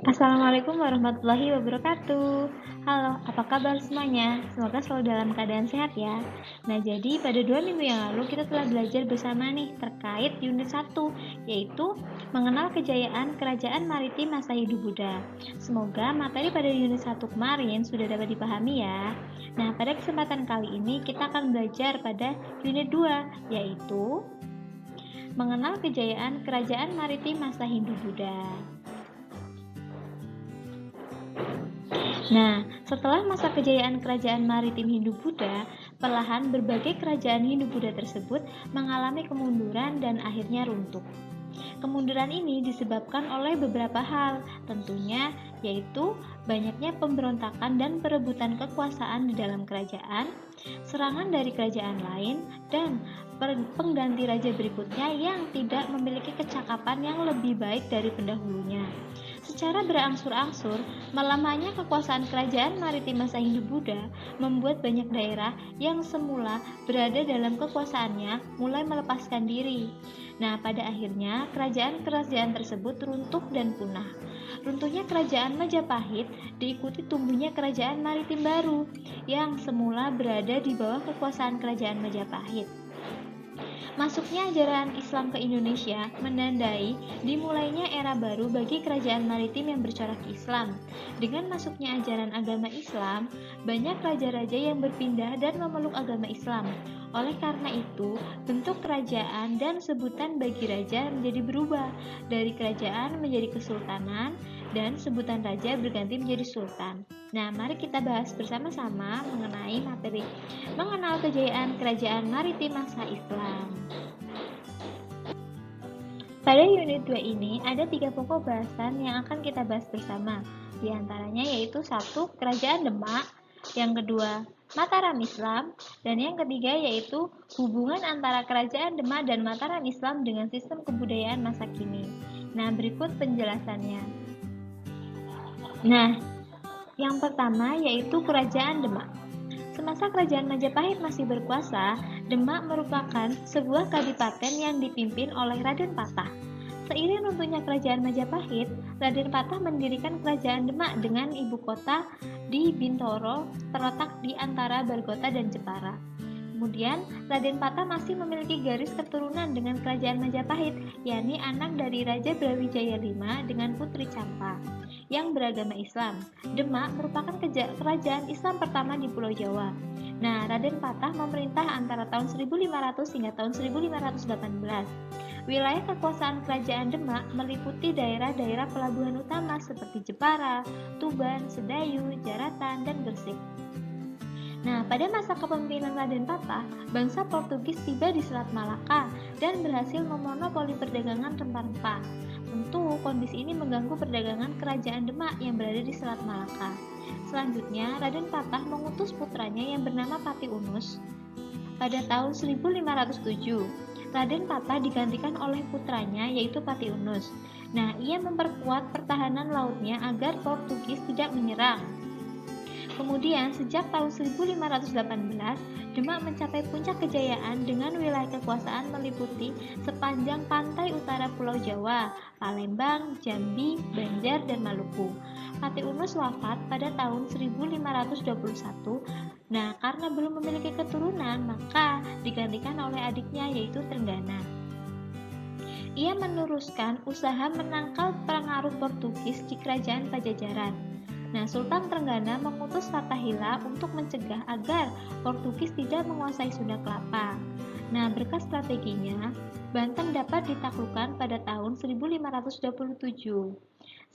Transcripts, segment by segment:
Assalamualaikum warahmatullahi wabarakatuh. Halo, apa kabar semuanya? Semoga selalu dalam keadaan sehat ya. Nah, jadi pada 2 minggu yang lalu kita telah belajar bersama nih terkait unit 1, yaitu mengenal kejayaan kerajaan maritim masa hidup Buddha. Semoga materi pada unit 1 kemarin sudah dapat dipahami ya. Nah, pada kesempatan kali ini kita akan belajar pada unit 2, yaitu mengenal kejayaan kerajaan maritim masa Hindu Buddha. Nah, setelah masa kejayaan kerajaan maritim Hindu-Buddha, perlahan berbagai kerajaan Hindu-Buddha tersebut mengalami kemunduran dan akhirnya runtuh. Kemunduran ini disebabkan oleh beberapa hal, tentunya yaitu banyaknya pemberontakan dan perebutan kekuasaan di dalam kerajaan, serangan dari kerajaan lain, dan pengganti raja berikutnya yang tidak memiliki kecakapan yang lebih baik dari pendahulunya. Secara berangsur-angsur, melemahnya kekuasaan kerajaan maritim masa Hindu-Buddha membuat banyak daerah yang semula berada dalam kekuasaannya mulai melepaskan diri. Nah, pada akhirnya kerajaan-kerajaan tersebut runtuh dan punah. Runtuhnya kerajaan Majapahit diikuti tumbuhnya kerajaan maritim baru yang semula berada di bawah kekuasaan kerajaan Majapahit. Masuknya ajaran Islam ke Indonesia menandai dimulainya era baru bagi kerajaan maritim yang bercorak Islam. Dengan masuknya ajaran agama Islam, banyak raja-raja yang berpindah dan memeluk agama Islam. Oleh karena itu, bentuk kerajaan dan sebutan bagi raja menjadi berubah dari kerajaan menjadi kesultanan dan sebutan raja berganti menjadi sultan. Nah, mari kita bahas bersama-sama mengenai materi mengenal kejayaan kerajaan maritim masa Islam. Pada unit 2 ini ada 3 pokok bahasan yang akan kita bahas bersama. Di antaranya yaitu 1. Kerajaan Demak, yang kedua Mataram Islam, dan yang ketiga yaitu hubungan antara kerajaan Demak dan Mataram Islam dengan sistem kebudayaan masa kini. Nah, berikut penjelasannya. Nah, yang pertama yaitu Kerajaan Demak. Semasa kerajaan Majapahit masih berkuasa, Demak merupakan sebuah kadipaten yang dipimpin oleh Raden Patah. Seiring runtuhnya kerajaan Majapahit, Raden Patah mendirikan kerajaan Demak dengan ibu kota di Bintoro, terletak di antara Bargota dan Jepara. Kemudian, Raden Patah masih memiliki garis keturunan dengan kerajaan Majapahit, yakni anak dari Raja Brawijaya V dengan Putri Campa yang beragama Islam. Demak merupakan kerajaan Islam pertama di Pulau Jawa. Nah, Raden Patah memerintah antara tahun 1500 hingga tahun 1518. Wilayah kekuasaan kerajaan Demak meliputi daerah-daerah pelabuhan utama seperti Jepara, Tuban, Sedayu, Jaratan, dan Gresik. Nah, pada masa kepemimpinan Raden Patah, bangsa Portugis tiba di Selat Malaka dan berhasil memonopoli perdagangan rempah-rempah. Tentu, kondisi ini mengganggu perdagangan kerajaan Demak yang berada di Selat Malaka. Selanjutnya, Raden Patah mengutus putranya yang bernama Pati Unus pada tahun 1507. Raden Patah digantikan oleh putranya yaitu Pati Unus. Nah, ia memperkuat pertahanan lautnya agar Portugis tidak menyerang. Kemudian, sejak tahun 1518, Demak mencapai puncak kejayaan dengan wilayah kekuasaan meliputi sepanjang pantai utara Pulau Jawa, Palembang, Jambi, Banjar, dan Maluku. Pati Unus wafat pada tahun 1521. Nah, karena belum memiliki keturunan, maka digantikan oleh adiknya yaitu Trenggana. Ia meneruskan usaha menangkal pengaruh Portugis di kerajaan Pajajaran. Nah, Sultan Trenggana mengutus Fathahillah untuk mencegah agar Portugis tidak menguasai Sunda Kelapa. Nah, berkat strateginya, Banten dapat ditaklukkan pada tahun 1527.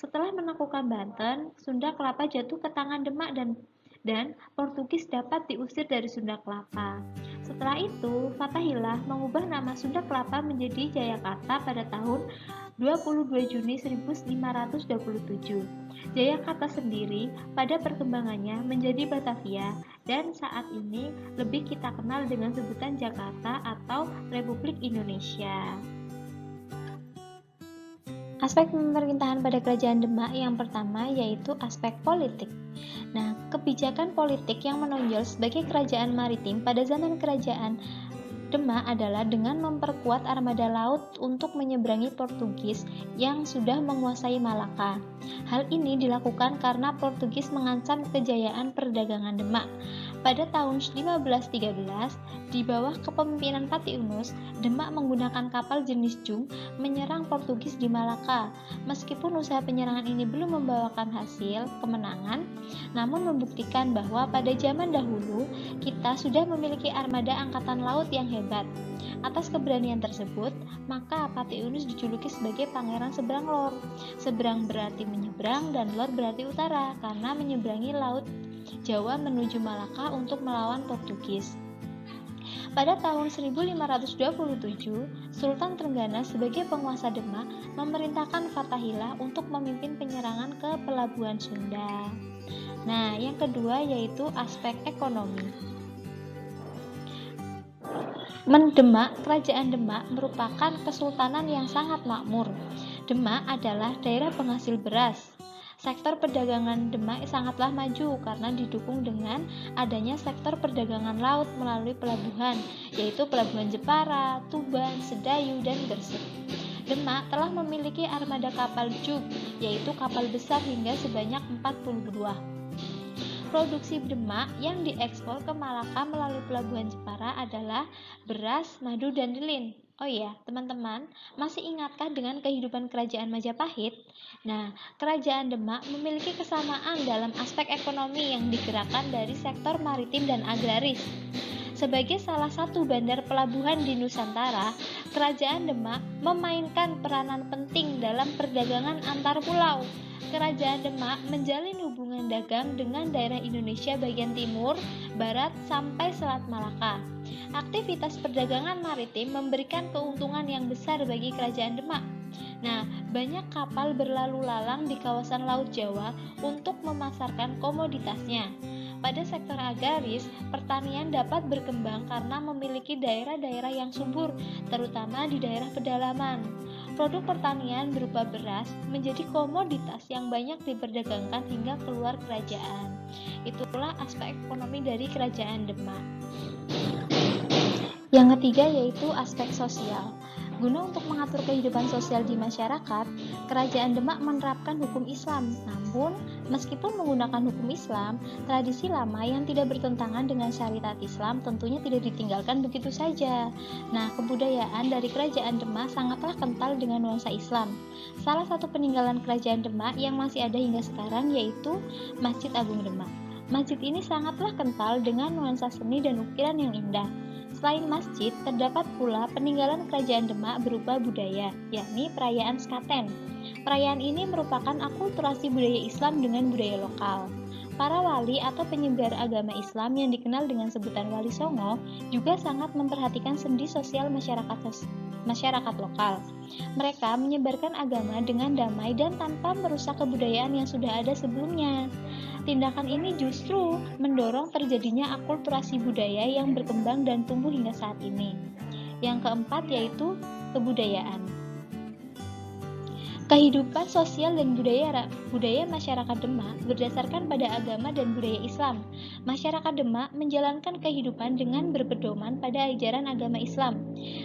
Setelah menaklukkan Banten, Sunda Kelapa jatuh ke tangan Demak dan Portugis dapat diusir dari Sunda Kelapa. Setelah itu, Fathahillah mengubah nama Sunda Kelapa menjadi Jayakarta pada tahun 22 Juni 1527. Jayakarta sendiri pada perkembangannya menjadi Batavia dan saat ini lebih kita kenal dengan sebutan Jakarta atau Republik Indonesia. Aspek pemerintahan pada kerajaan Demak yang pertama yaitu aspek politik. Nah, kebijakan politik yang menonjol sebagai kerajaan maritim pada zaman kerajaan Demak adalah dengan memperkuat armada laut untuk menyeberangi Portugis yang sudah menguasai Malaka. Hal ini dilakukan karena Portugis mengancam kejayaan perdagangan Demak. Pada tahun 1513, di bawah kepemimpinan Pati Unus, Demak menggunakan kapal jenis jung menyerang Portugis di Malaka. Meskipun usaha penyerangan ini belum membawakan hasil kemenangan, namun membuktikan bahwa pada zaman dahulu kita sudah memiliki armada angkatan laut yang hebat. Atas keberanian tersebut, maka Pati Unus dijuluki sebagai Pangeran Seberang Lor. Seberang berarti menyeberang dan lor berarti utara, karena menyeberangi laut Jawa menuju Malaka untuk melawan Portugis. Pada tahun 1527, Sultan Trenggana sebagai penguasa Demak memerintahkan Fathahillah untuk memimpin penyerangan ke pelabuhan Sunda. Nah, yang kedua yaitu aspek ekonomi. Demak, Kerajaan Demak merupakan kesultanan yang sangat makmur. Demak adalah daerah penghasil beras. Sektor perdagangan Demak sangatlah maju karena didukung dengan adanya sektor perdagangan laut melalui pelabuhan, yaitu Pelabuhan Jepara, Tuban, Sedayu, dan Gresik. Demak telah memiliki armada kapal jug, yaitu kapal besar hingga sebanyak 40 buah. Produksi Demak yang diekspor ke Malaka melalui Pelabuhan Jepara adalah beras, madu, dan lilin. Oh iya, teman-teman, masih ingatkah dengan kehidupan Kerajaan Majapahit? Nah, Kerajaan Demak memiliki kesamaan dalam aspek ekonomi yang digerakkan dari sektor maritim dan agraris. Sebagai salah satu bandar pelabuhan di Nusantara, Kerajaan Demak memainkan peranan penting dalam perdagangan antar pulau. Kerajaan Demak menjalin hubungan dagang dengan daerah Indonesia bagian timur, barat, sampai Selat Malaka. Aktivitas perdagangan maritim memberikan keuntungan yang besar bagi Kerajaan Demak. Nah, banyak kapal berlalu lalang di kawasan Laut Jawa untuk memasarkan komoditasnya. Pada sektor agraris, pertanian dapat berkembang karena memiliki daerah-daerah yang subur, terutama di daerah pedalaman. Produk pertanian berupa beras menjadi komoditas yang banyak diperdagangkan hingga keluar kerajaan. Itulah aspek ekonomi dari Kerajaan Demak. Yang ketiga yaitu aspek sosial. Guna untuk mengatur kehidupan sosial di masyarakat, Kerajaan Demak menerapkan hukum Islam. Namun, meskipun menggunakan hukum Islam, tradisi lama yang tidak bertentangan dengan syariat Islam tentunya tidak ditinggalkan begitu saja. Nah, kebudayaan dari Kerajaan Demak sangatlah kental dengan nuansa Islam. Salah satu peninggalan Kerajaan Demak yang masih ada hingga sekarang yaitu Masjid Agung Demak. Masjid ini sangatlah kental dengan nuansa seni dan ukiran yang indah. Selain masjid, terdapat pula peninggalan Kerajaan Demak berupa budaya, yakni perayaan Sekaten. Perayaan ini merupakan akulturasi budaya Islam dengan budaya lokal. Para wali atau penyebar agama Islam yang dikenal dengan sebutan Wali Songo juga sangat memperhatikan sendi sosial masyarakat lokal. Mereka menyebarkan agama dengan damai dan tanpa merusak kebudayaan yang sudah ada sebelumnya. Tindakan ini justru mendorong terjadinya akulturasi budaya yang berkembang dan tumbuh hingga saat ini. Yang keempat yaitu kebudayaan. Kehidupan sosial dan budaya masyarakat Demak berdasarkan pada agama dan budaya Islam. Masyarakat Demak menjalankan kehidupan dengan berpedoman pada ajaran agama Islam.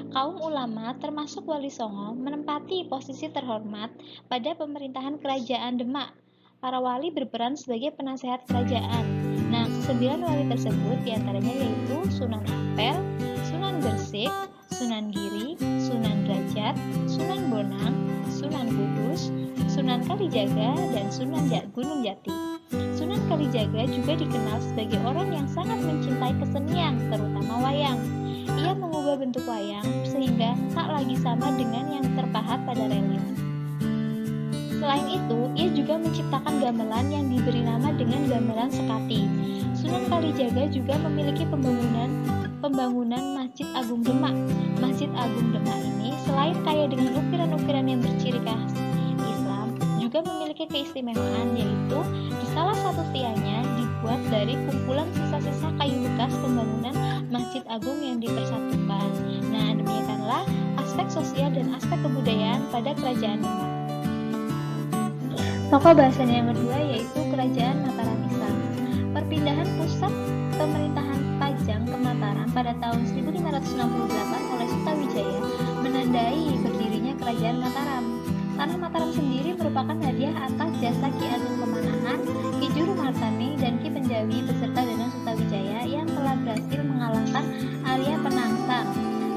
Kaum ulama termasuk Wali Songo menempati posisi terhormat pada pemerintahan Kerajaan Demak. Para wali berperan sebagai penasehat kerajaan. Nah, 9 wali tersebut diantaranya yaitu Sunan Ampel, Sunan Gresik, Sunan Giri, Sunan Derajat, Sunan Bonang, Sunan Kudus, Sunan Kalijaga, dan Sunan Gunung Jati. Sunan Kalijaga juga dikenal sebagai orang yang sangat mencintai kesenian, terutama wayang. Ia mengubah bentuk wayang sehingga tak lagi sama dengan yang terpahat pada relief. Selain itu, ia juga menciptakan gamelan yang diberi nama dengan gamelan Sekati. Sunan Kalijaga juga memiliki pembangunan Masjid Agung Demak. Masjid Agung Demak ini selain kaya dengan ukiran-ukiran yang berciri khas Islam, juga memiliki keistimewaan yaitu di salah satu tiangnya dibuat dari kumpulan sisa-sisa kayu bekas pembangunan Masjid Agung yang dipersatukan. Nah, demikianlah aspek sosial dan aspek kebudayaan pada Kerajaan Demak. Tokoh bahasan yang kedua yaitu Kerajaan Mataram Islam. Perpindahan pusat pemerintahan Pajang ke Mataram pada tahun 1568 oleh Sutawijaya menandai berdirinya Kerajaan Mataram. Tanah Mataram sendiri merupakan hadiah atas jasa Ki Ageng Pemanahan, Ki Juru Marsani, dan Ki Penjawi beserta Danang Sutawijaya yang telah berhasil mengalahkan Arya Penangsang,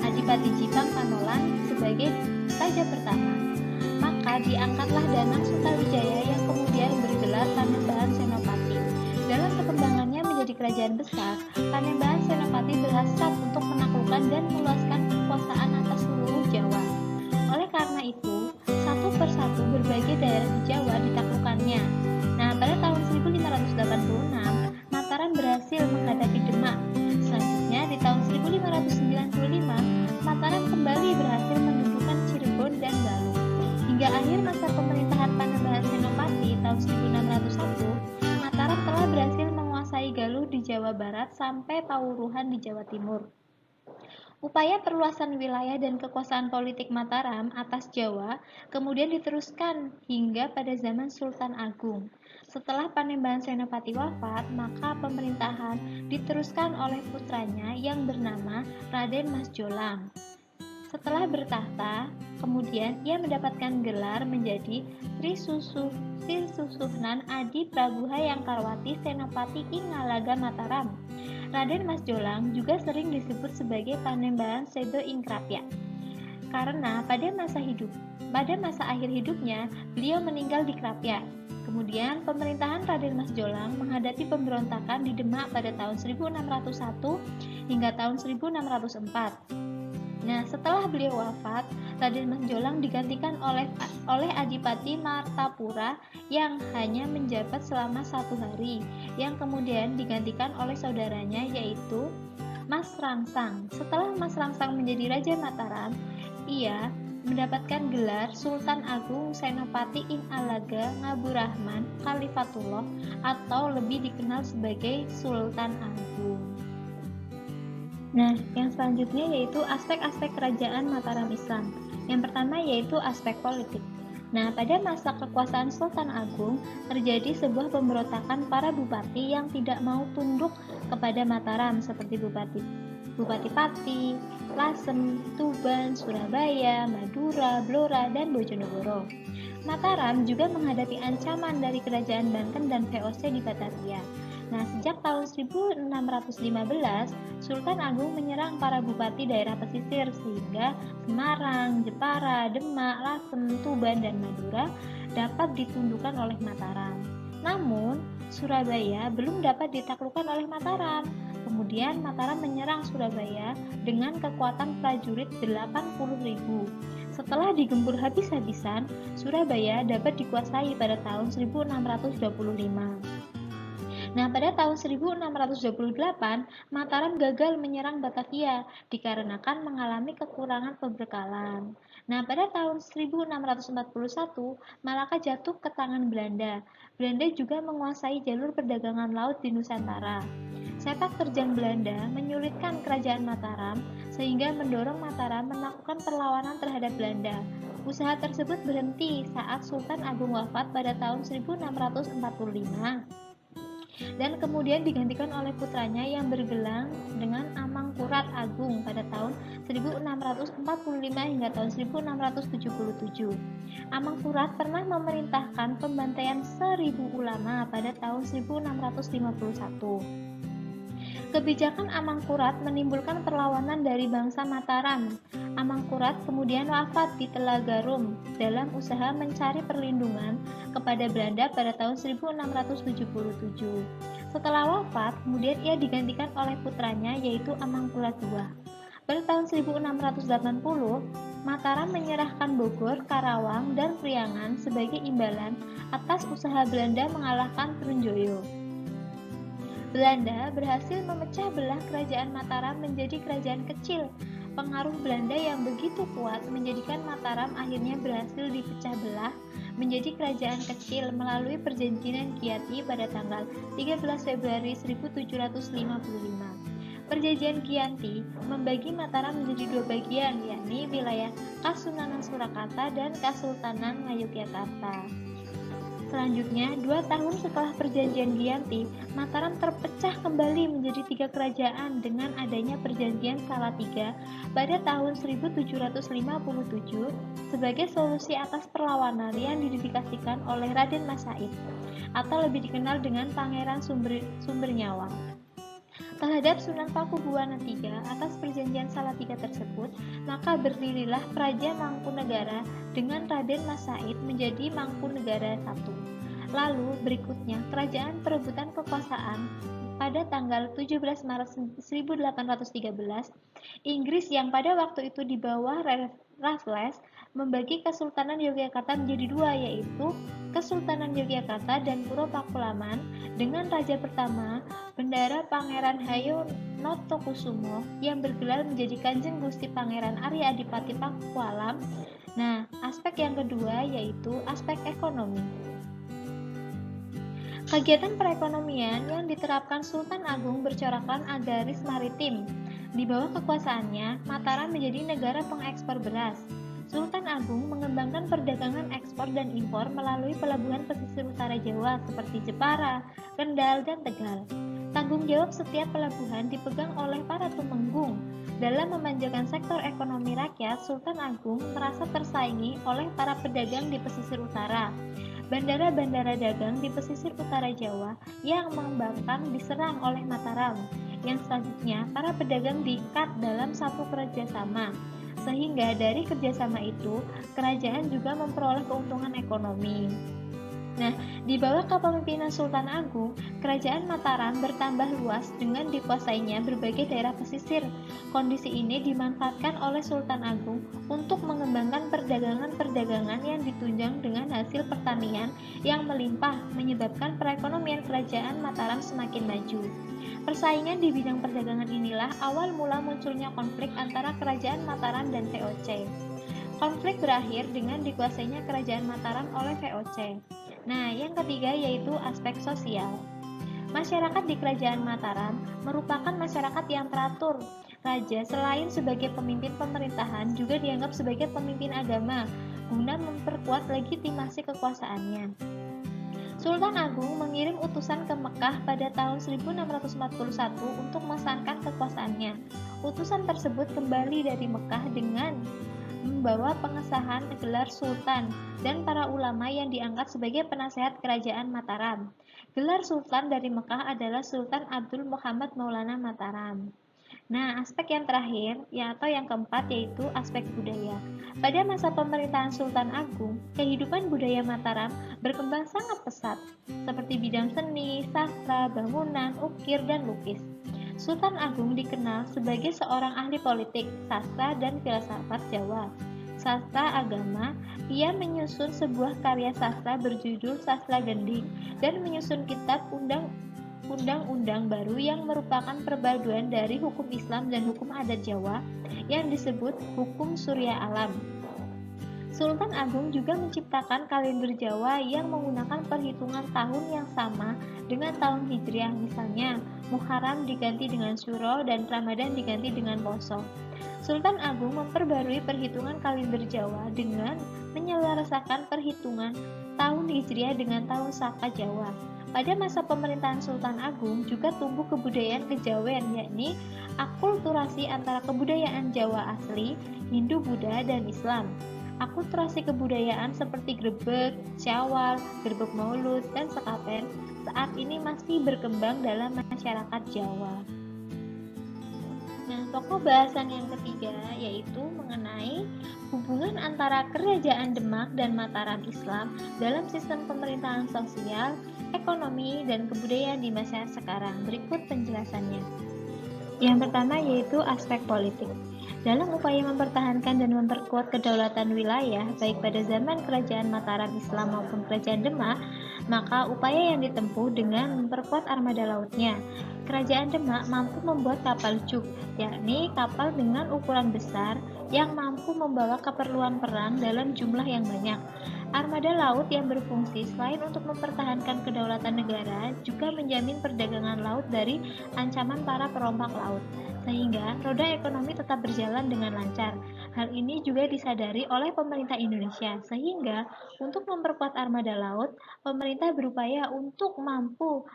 Adipati Jipang Kanolan sebagai raja pertama. Maka diangkatlah Danang Sutawijaya yang kemudian bergelar Panembahan Senopati. Dalam perkembangannya menjadi kerajaan besar, Panembahan Senopati berhasrat untuk menaklukkan dan meluaskan kekuasaan atas seluruh Jawa. Oleh karena itu, satu persatu berbagai daerah di Jawa ditaklukkannya. Nah, pada tahun 1586, Mataram berhasil menghadapi Demak. Selanjutnya, di tahun 1595, Mataram kembali berhasil mendudukan Cirebon dan Galuh. Hingga akhir masa pemerintahan Panembahan Senopati tahun 1601, Mataram telah berhasil menguasai Galuh di Jawa Barat sampai Pauruhan di Jawa Timur. Upaya perluasan wilayah dan kekuasaan politik Mataram atas Jawa kemudian diteruskan hingga pada zaman Sultan Agung. Setelah Panembahan Senopati wafat, maka pemerintahan diteruskan oleh putranya yang bernama Raden Mas Jolang. Setelah bertahta, kemudian ia mendapatkan gelar menjadi Sri Susuhnan Adi Prabu Hayang Karwati Senopati Ing Ngalaga Mataram. Raden Mas Jolang juga sering disebut sebagai Panembahan Sedo Ing Krapyak karena pada masa akhir hidupnya beliau meninggal di Krapyak. Kemudian pemerintahan Raden Mas Jolang menghadapi pemberontakan di Demak pada tahun 1601 hingga tahun 1604. Nah, setelah beliau wafat, Raden Mas Jolang digantikan oleh Adipati Martapura yang hanya menjabat selama 1 hari, yang kemudian digantikan oleh saudaranya yaitu Mas Rangsang. Setelah Mas Rangsang menjadi Raja Mataram, ia mendapatkan gelar Sultan Agung Senopati Ing Alaga Ngaburahman Khalifatullah atau lebih dikenal sebagai Sultan Agung. Nah, yang selanjutnya yaitu aspek-aspek kerajaan Mataram Islam. Yang pertama yaitu aspek politik. Nah, pada masa kekuasaan Sultan Agung terjadi sebuah pemberontakan para bupati yang tidak mau tunduk kepada Mataram seperti Bupati Pati, Lasem, Tuban, Surabaya, Madura, Blora, dan Bojonegoro. Mataram juga menghadapi ancaman dari kerajaan Banten dan VOC di Batavia. Nah, sejak tahun 1615, Sultan Agung menyerang para bupati daerah pesisir sehingga Semarang, Jepara, Demak, Lasem, Tuban, dan Madura dapat ditundukkan oleh Mataram. Namun, Surabaya belum dapat ditaklukkan oleh Mataram. Kemudian Mataram menyerang Surabaya dengan kekuatan prajurit 80.000. Setelah digempur habis-habisan, Surabaya dapat dikuasai pada tahun 1625. Nah, pada tahun 1628, Mataram gagal menyerang Batavia dikarenakan mengalami kekurangan perbekalan. Nah, pada tahun 1641, Malaka jatuh ke tangan Belanda. Belanda juga menguasai jalur perdagangan laut di Nusantara. Sepak terjang Belanda menyulitkan kerajaan Mataram sehingga mendorong Mataram melakukan perlawanan terhadap Belanda. Usaha tersebut berhenti saat Sultan Agung wafat pada tahun 1645. Dan kemudian digantikan oleh putranya yang bergelar dengan Amangkurat Agung pada tahun 1645 hingga tahun 1677. Amangkurat pernah memerintahkan pembantaian 1.000 ulama pada tahun 1651. Kebijakan Amangkurat menimbulkan perlawanan dari bangsa Mataram. Amangkurat kemudian wafat di Telagarum dalam usaha mencari perlindungan kepada Belanda pada tahun 1677. Setelah wafat, kemudian ia digantikan oleh putranya yaitu Amangkurat II. Pada tahun 1680, Mataram menyerahkan Bogor, Karawang, dan Priangan sebagai imbalan atas usaha Belanda mengalahkan Trunjoyo. Belanda berhasil memecah belah kerajaan Mataram menjadi kerajaan kecil. Pengaruh Belanda yang begitu kuat menjadikan Mataram akhirnya berhasil dipecah belah menjadi kerajaan kecil melalui perjanjian Kiati pada tanggal 13 Februari 1755. Perjanjian Kianti membagi Mataram menjadi 2 bagian, yakni wilayah Kasunanan Surakarta dan Kasultanan Ngayogyakarta. Selanjutnya, 2 tahun setelah perjanjian Giyanti, Mataram terpecah kembali menjadi 3 kerajaan dengan adanya perjanjian Salatiga pada tahun 1757 sebagai solusi atas perlawanan yang didedikasikan oleh Raden Mas Said, atau lebih dikenal dengan Pangeran Sumbernyawa, terhadap Sunan Pakubuwana III atas perjanjian Salatiga tersebut. Maka berdirilah Praja Mangkunegara dengan Raden Mas Said menjadi Mangkunegara I. Lalu berikutnya kerajaan perebutan kekuasaan pada tanggal 17 Maret 1813, Inggris yang pada waktu itu di bawah Raffles membagi Kesultanan Yogyakarta menjadi 2, yaitu Kesultanan Yogyakarta dan Puro Pakualaman, dengan raja pertama Bendara Pangeran Hayonotokusumo yang bergelar menjadi Kanjeng Gusti Pangeran Arya Adipati Pakualam. Nah, aspek yang kedua yaitu aspek ekonomi. Kegiatan perekonomian yang diterapkan Sultan Agung bercorakkan agraris maritim. Di bawah kekuasaannya, Mataram menjadi negara pengekspor beras. Sultan Agung mengembangkan perdagangan ekspor dan impor melalui pelabuhan pesisir utara Jawa seperti Jepara, Kendal, dan Tegal. Tanggung jawab setiap pelabuhan dipegang oleh para tumenggung. Dalam memanjakan sektor ekonomi rakyat, Sultan Agung merasa tersaingi oleh para pedagang di pesisir utara. Bandara-bandara dagang di pesisir utara Jawa yang mengembangkan diserang oleh Mataram. Yang selanjutnya, para pedagang diikat dalam satu kerjasama, sehingga dari kerjasama itu, kerajaan juga memperoleh keuntungan ekonomi. Nah, di bawah kepemimpinan Sultan Agung, kerajaan Mataram bertambah luas dengan dikuasainya berbagai daerah pesisir. Kondisi ini dimanfaatkan oleh Sultan Agung untuk mengembangkan perdagangan-perdagangan yang ditunjang dengan hasil pertanian yang melimpah, menyebabkan perekonomian kerajaan Mataram semakin maju. Persaingan di bidang perdagangan inilah awal mula munculnya konflik antara kerajaan Mataram dan VOC. Konflik berakhir dengan dikuasainya kerajaan Mataram oleh VOC. Nah, yang ketiga yaitu aspek sosial. Masyarakat di kerajaan Mataram merupakan masyarakat yang teratur. Raja selain sebagai pemimpin pemerintahan juga dianggap sebagai pemimpin agama guna memperkuat legitimasi kekuasaannya. Sultan Agung mengirim utusan ke Mekah pada tahun 1641 untuk mengesahkan kekuasaannya. Utusan tersebut kembali dari Mekah dengan membawa pengesahan gelar Sultan dan para ulama yang diangkat sebagai penasehat kerajaan Mataram. Gelar Sultan dari Mekah adalah Sultan Abdul Muhammad Maulana Mataram. Nah, aspek yang terakhir atau yang keempat yaitu aspek budaya. Pada masa pemerintahan Sultan Agung, kehidupan budaya Mataram berkembang sangat pesat, seperti bidang seni, sastra, bangunan, ukir, dan lukis. Sultan Agung dikenal sebagai seorang ahli politik, sastra, dan filsafat Jawa. Sastra agama, ia menyusun sebuah karya sastra berjudul Sastra Gending dan menyusun kitab undang-undang baru yang merupakan perpaduan dari hukum Islam dan hukum adat Jawa yang disebut Hukum Surya Alam. Sultan Agung juga menciptakan kalender Jawa yang menggunakan perhitungan tahun yang sama dengan tahun Hijriah, misalnya Muharram diganti dengan Syuro dan Ramadan diganti dengan Poso. Sultan Agung memperbarui perhitungan kalender Jawa dengan menyelarasakan perhitungan tahun Hijriah dengan tahun Saka Jawa. Pada masa pemerintahan Sultan Agung juga tumbuh kebudayaan kejawen, yakni akulturasi antara kebudayaan Jawa asli, Hindu-Buddha, dan Islam. Akulturasi kebudayaan seperti grebek, syawal, gerbek maulud, dan sekaten saat ini masih berkembang dalam masyarakat Jawa. Nah, pokok bahasan yang ketiga yaitu mengenai hubungan antara Kerajaan Demak dan Mataram Islam dalam sistem pemerintahan sosial, ekonomi, dan kebudayaan di masa sekarang. Berikut penjelasannya. Yang pertama yaitu aspek politik. Dalam upaya mempertahankan dan memperkuat kedaulatan wilayah, baik pada zaman Kerajaan Mataram Islam maupun Kerajaan Demak, maka upaya yang ditempuh dengan memperkuat armada lautnya. Kerajaan Demak mampu membuat kapal cuk, yakni kapal dengan ukuran besar yang mampu membawa keperluan perang dalam jumlah yang banyak. Armada laut yang berfungsi selain untuk mempertahankan kedaulatan negara, juga menjamin perdagangan laut dari ancaman para perompak laut, sehingga roda ekonomi tetap berjalan dengan lancar. Hal ini juga disadari oleh pemerintah Indonesia, sehingga untuk memperkuat armada laut, pemerintah berupaya untuk mampu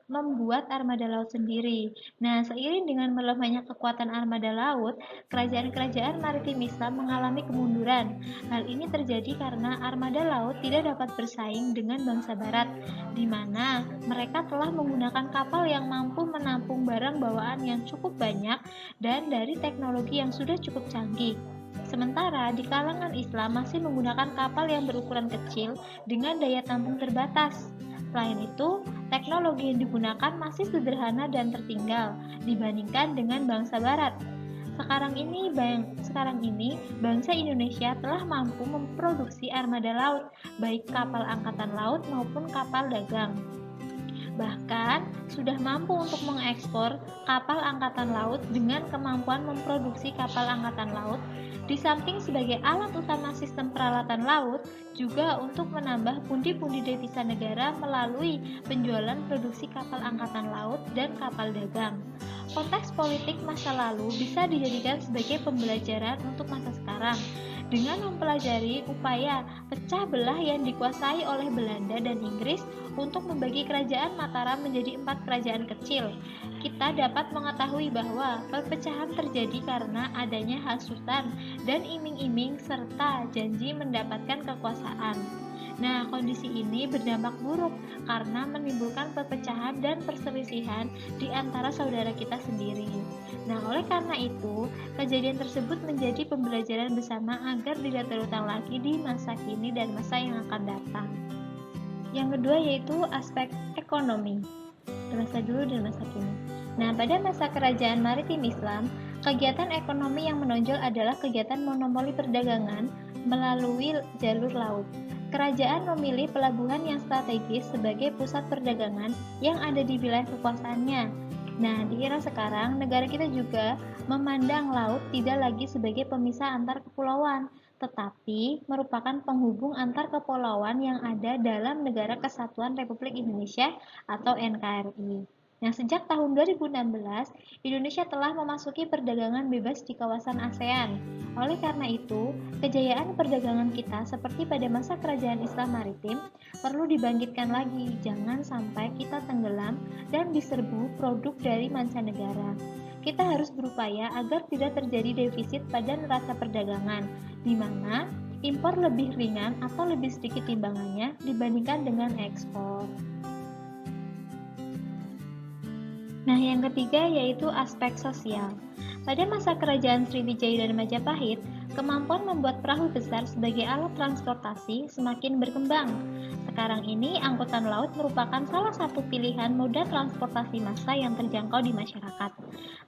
membuat armada laut sendiri. Nah, seiring dengan melemahnya kekuatan armada laut, kerajaan-kerajaan maritim Islam mengalami kemunduran. Hal ini terjadi karena armada laut tidak dapat bersaing dengan bangsa Barat, di mana mereka telah menggunakan kapal yang mampu menampung barang bawaan yang cukup banyak dan dari teknologi yang sudah cukup canggih. Sementara di kalangan Islam masih menggunakan kapal yang berukuran kecil dengan daya tampung terbatas. Selain itu, teknologi yang digunakan masih sederhana dan tertinggal dibandingkan dengan bangsa Barat. Sekarang ini bangsa Indonesia telah mampu memproduksi armada laut, baik kapal angkatan laut maupun kapal dagang. Bahkan sudah mampu untuk mengekspor kapal angkatan laut dengan kemampuan memproduksi kapal angkatan laut, di samping sebagai alat utama sistem peralatan laut, juga untuk menambah pundi-pundi devisa negara melalui penjualan produksi kapal angkatan laut dan kapal dagang. Konteks politik masa lalu bisa dijadikan sebagai pembelajaran untuk masa sekarang, dengan mempelajari upaya pecah belah yang dikuasai oleh Belanda dan Inggris untuk membagi kerajaan Mataram menjadi 4 kerajaan kecil. Kita dapat mengetahui bahwa perpecahan terjadi karena adanya hasutan dan iming-iming serta janji mendapatkan kekuasaan. Nah, kondisi ini berdampak buruk karena menimbulkan perpecahan dan perselisihan di antara saudara kita sendiri. Nah, oleh karena itu, kejadian tersebut menjadi pembelajaran bersama agar tidak terulang lagi di masa kini dan masa yang akan datang. Yang kedua yaitu aspek ekonomi, masa dulu dan masa kini. Nah, pada masa kerajaan maritim Islam, kegiatan ekonomi yang menonjol adalah kegiatan monopoli perdagangan melalui jalur laut. Kerajaan memilih pelabuhan yang strategis sebagai pusat perdagangan yang ada di wilayah kekuasaannya. Nah, di era sekarang, negara kita juga memandang laut tidak lagi sebagai pemisah antar kepulauan, tetapi merupakan penghubung antar kepulauan yang ada dalam Negara Kesatuan Republik Indonesia atau NKRI. Nah, sejak tahun 2016, Indonesia telah memasuki perdagangan bebas di kawasan ASEAN. Oleh karena itu, kejayaan perdagangan kita seperti pada masa kerajaan Islam maritim perlu dibangkitkan lagi, jangan sampai kita tenggelam dan diserbu produk dari mancanegara. Kita harus berupaya agar tidak terjadi defisit pada neraca perdagangan, di mana impor lebih ringan atau lebih sedikit timbangannya dibandingkan dengan ekspor. Nah, yang ketiga yaitu aspek sosial. Pada masa kerajaan Sriwijaya dan Majapahit, kemampuan membuat perahu besar sebagai alat transportasi semakin berkembang. Sekarang ini, angkutan laut merupakan salah satu pilihan moda transportasi massa yang terjangkau di masyarakat.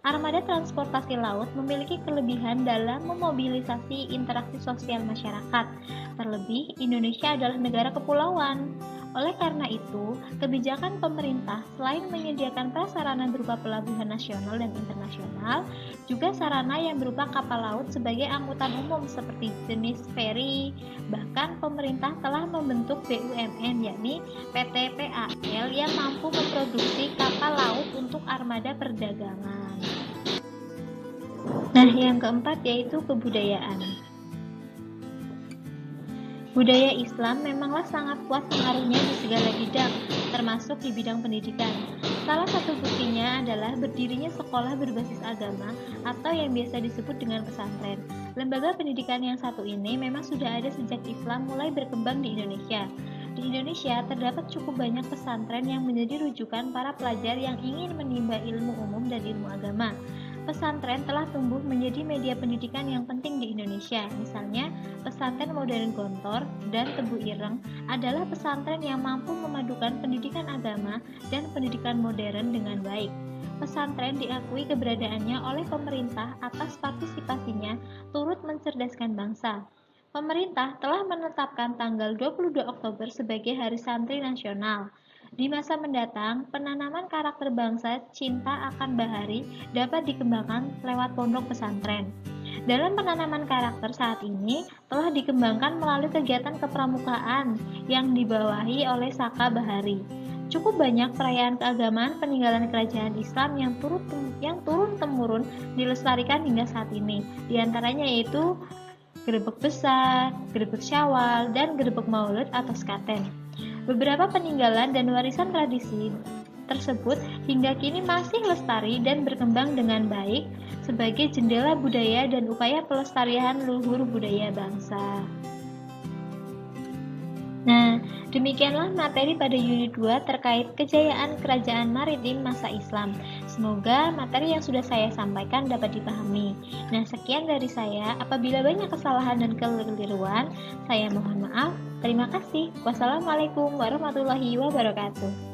Armada transportasi laut memiliki kelebihan dalam memobilisasi interaksi sosial masyarakat. Terlebih, Indonesia adalah negara kepulauan. Oleh karena itu, kebijakan pemerintah selain menyediakan prasarana berupa pelabuhan nasional dan internasional, juga sarana yang berupa kapal laut sebagai angkutan umum seperti jenis feri. Bahkan pemerintah telah membentuk BUMN yakni PT PAL yang mampu memproduksi kapal laut untuk armada perdagangan. Nah, yang keempat yaitu kebudayaan. Budaya Islam memanglah sangat kuat pengaruhnya di segala bidang, termasuk di bidang pendidikan. Salah satu buktinya adalah berdirinya sekolah berbasis agama atau yang biasa disebut dengan pesantren. Lembaga pendidikan yang satu ini memang sudah ada sejak Islam mulai berkembang di Indonesia. Di Indonesia terdapat cukup banyak pesantren yang menjadi rujukan para pelajar yang ingin menimba ilmu umum dan ilmu agama. Pesantren telah tumbuh menjadi media pendidikan yang penting di Indonesia. Misalnya, pesantren modern Gontor dan Tebu Ireng adalah pesantren yang mampu memadukan pendidikan agama dan pendidikan modern dengan baik. Pesantren diakui keberadaannya oleh pemerintah atas partisipasinya turut mencerdaskan bangsa. Pemerintah telah menetapkan tanggal 22 Oktober sebagai Hari Santri Nasional. Di masa mendatang, penanaman karakter bangsa cinta akan bahari dapat dikembangkan lewat pondok pesantren. Dalam penanaman karakter saat ini telah dikembangkan melalui kegiatan kepramukaan yang dibawahi oleh Saka Bahari. Cukup banyak perayaan keagamaan peninggalan kerajaan Islam yang turun-temurun dilestarikan hingga saat ini. Di antaranya yaitu Grebek Besar, Grebek Syawal, dan Grebek Maulud atau Sekaten. Beberapa peninggalan dan warisan tradisi tersebut hingga kini masih lestari dan berkembang dengan baik sebagai jendela budaya dan upaya pelestarian luhur budaya bangsa. Nah, demikianlah materi pada unit 2 terkait kejayaan kerajaan maritim masa Islam. Semoga materi yang sudah saya sampaikan dapat dipahami. Nah, sekian dari saya. Apabila banyak kesalahan dan kekeliruan, saya mohon maaf. Terima kasih. Wassalamualaikum warahmatullahi wabarakatuh.